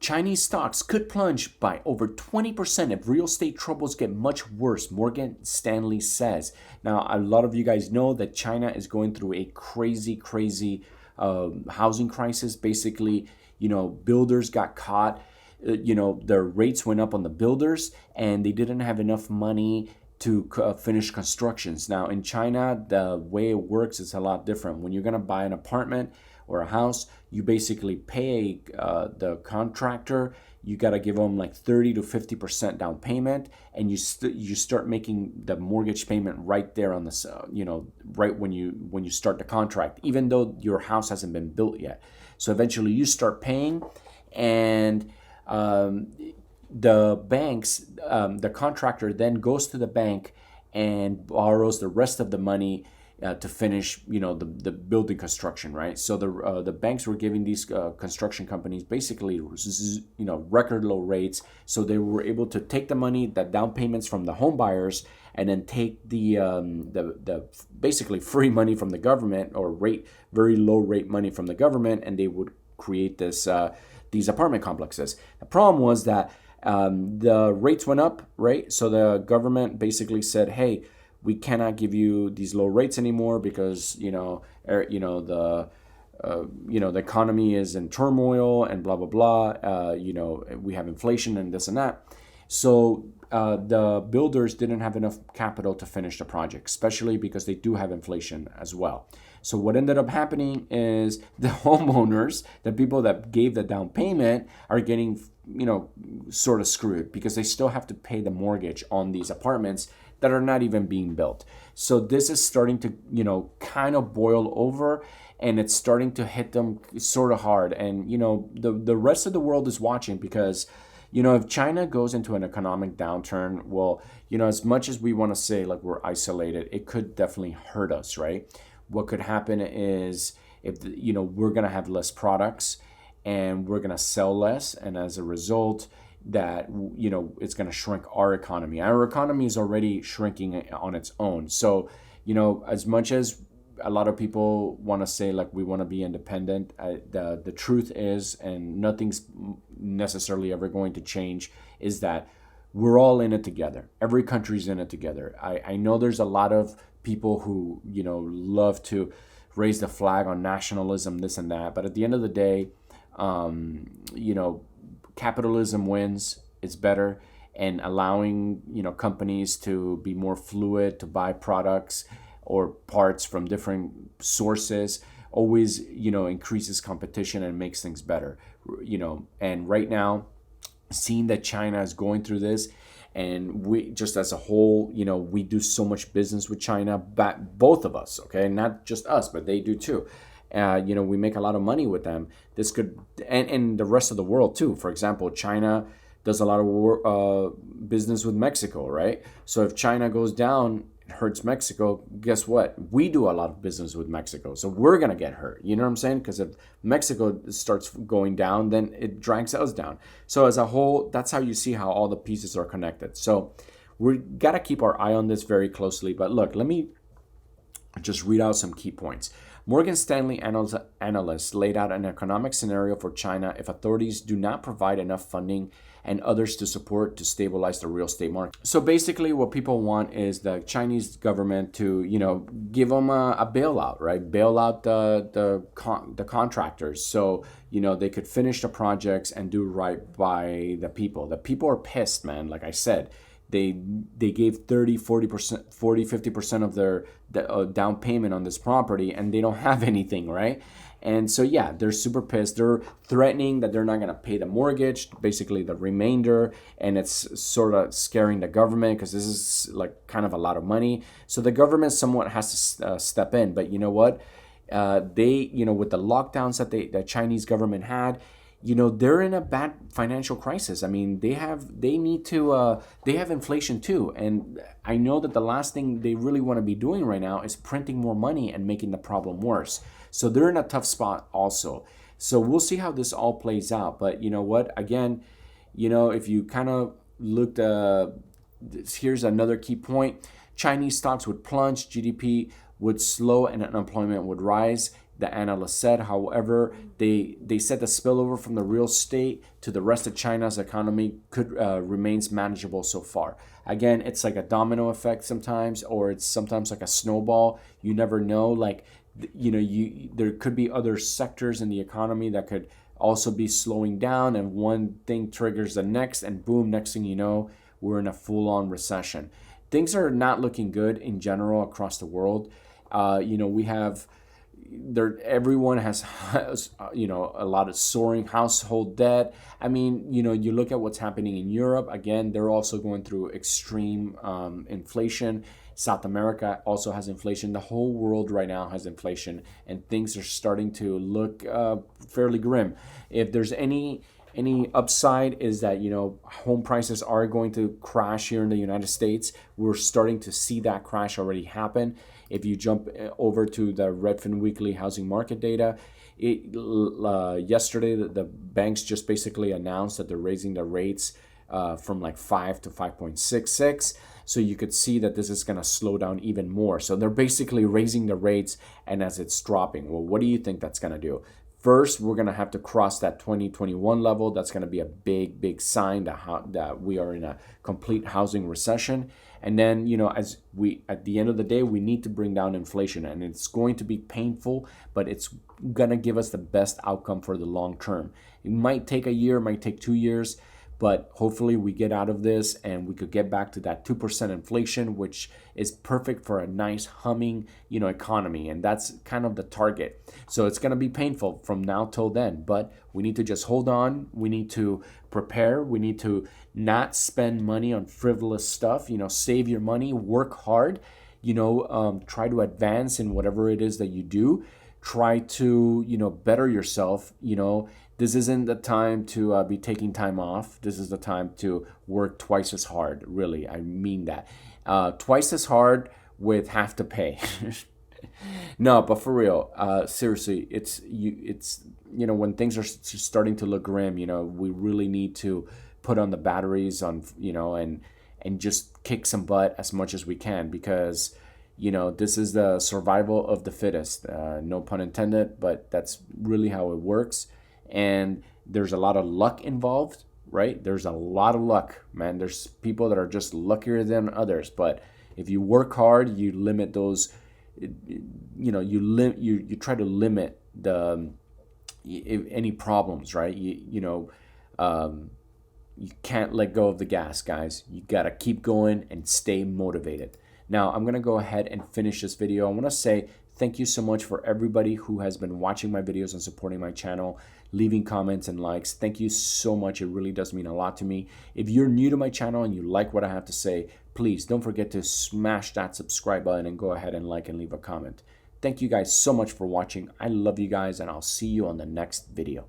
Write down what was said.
Chinese stocks could plunge by over 20% if real estate troubles get much worse, Morgan Stanley says. Now, a lot of you guys know that China is going through a crazy housing crisis. Basically, builders got caught. Their rates went up on the builders and they didn't have enough money to finish constructions. Now, in China, the way it works is a lot different. When you're going to buy an apartment or a house, you basically pay the contractor. You got to give them like 30 to 50% down payment, and you start making the mortgage payment right there on the right when you start the contract, even though your house hasn't been built yet. So eventually you start paying, and the banks, the contractor then goes to the bank and borrows the rest of the money to finish, the building construction, right? So the banks were giving these construction companies basically, record low rates. So they were able to take the money, the down payments from the home buyers, and then take the basically free money from the government, or very low rate money from the government, and they would create these apartment complexes. The problem was that the rates went up, right? So the government basically said, hey, we cannot give you these low rates anymore because the economy is in turmoil and blah blah blah. We have inflation and this and that. So the builders didn't have enough capital to finish the project, especially because they do have inflation as well. So what ended up happening is the homeowners, the people that gave the down payment, are getting sort of screwed because they still have to pay the mortgage on these apartments that are not even being built. So this is starting to, kind of boil over, and it's starting to hit them sort of hard. And, the rest of the world is watching because, if China goes into an economic downturn, well, as much as we want to say like we're isolated, it could definitely hurt us, right? What could happen is if, we're going to have less products and we're going to sell less. And as a result, that it's going to shrink our economy. Our economy is already shrinking on its own. So as much as a lot of people want to say like we want to be independent, the truth is, and nothing's necessarily ever going to change, is that we're all in it together. Every country's in it together. I know there's a lot of people who love to raise the flag on nationalism, this and that, but at the end of the day, capitalism wins. It's better, and allowing companies to be more fluid, to buy products or parts from different sources always increases competition and makes things better. And right now, seeing that China is going through this, and we just as a whole, we do so much business with China, but both of us, okay, not just us, but they do too. We make a lot of money with them. This could, and the rest of the world too. For example, China does a lot of business with Mexico, right? So if China goes down, it hurts Mexico. Guess what? We do a lot of business with Mexico, so we're gonna get hurt. You know what I'm saying? Because if Mexico starts going down, then it drags us down. So as a whole, that's how you see how all the pieces are connected. So we gotta keep our eye on this very closely. But look, let me just read out some key points. Morgan Stanley analysts laid out an economic scenario for China if authorities do not provide enough funding and others to support to stabilize the real estate market. So basically what people want is the Chinese government to, give them a bailout, right? Bail out the contractors so, they could finish the projects and do right by the people. The people are pissed, man. Like I said, they gave 30, 40%, 40, 50% of their down payment on this property, and they don't have anything, right? And so, yeah, they're super pissed. They're threatening that they're not going to pay the mortgage, basically the remainder, and it's sort of scaring the government because this is like kind of a lot of money. So the government somewhat has to step in. But you know what? They, with the lockdowns that the Chinese government had, they're in a bad financial crisis. I mean, they have inflation too. And I know that the last thing they really want to be doing right now is printing more money and making the problem worse. So they're in a tough spot also. So we'll see how this all plays out. But you know what? Again, if you kind of looked, here's another key point. Chinese stocks would plunge, GDP would slow, and unemployment would rise. the analyst said. However, they said the spillover from the real estate to the rest of China's economy could remains manageable so far. Again, it's like a domino effect sometimes, or it's sometimes like a snowball. You never know. Like, there could be other sectors in the economy that could also be slowing down, and one thing triggers the next, and boom, next thing you know, we're in a full-on recession. Things are not looking good in general across the world. We have everyone has a lot of soaring household debt. I mean, you look at what's happening in Europe. Again, they're also going through extreme inflation. South America also has inflation. The whole world right now has inflation, and things are starting to look fairly grim. If there's any upside, is that home prices are going to crash here in the United States. We're starting to see that crash already happen. If you jump over to the Redfin weekly housing market data, yesterday the banks just basically announced that they're raising the rates from like 5 to 5.66. So you could see that this is going to slow down even more. So they're basically raising the rates, and as it's dropping. Well, what do you think that's going to do? First, we're going to have to cross that 2021 level. That's going to be a big sign that we are in a complete housing recession. And then, as at the end of the day, we need to bring down inflation, and it's going to be painful, but it's going to give us the best outcome for the long term. It might take a year, it might take 2 years, but hopefully we get out of this and we could get back to that 2% inflation, which is perfect for a nice humming, economy. And that's kind of the target. So it's going to be painful from now till then, but we need to just hold on. We need to prepare. We need to not spend money on frivolous stuff, save your money, work hard, try to advance in whatever it is that you do. Try to, better yourself. This isn't the time to be taking time off. This is the time to work twice as hard. Really, I mean that. Twice as hard with half the pay. No, but for real, seriously, it's when things are starting to look grim, we really need to put on the batteries on, and just kick some butt as much as we can, because this is the survival of the fittest. No pun intended, but that's really how it works. And there's a lot of luck involved, right? There's a lot of luck, man. There's people that are just luckier than others. But if you work hard, you limit those. You try to limit any problems, right? You can't let go of the gas, guys. You gotta keep going and stay motivated. Now, I'm gonna go ahead and finish this video. I want to say thank you so much for everybody who has been watching my videos and supporting my channel, leaving comments and likes. Thank you so much. It really does mean a lot to me. If you're new to my channel and you like what I have to say, please don't forget to smash that subscribe button and go ahead and like and leave a comment. Thank you guys so much for watching. I love you guys, and I'll see you on the next video.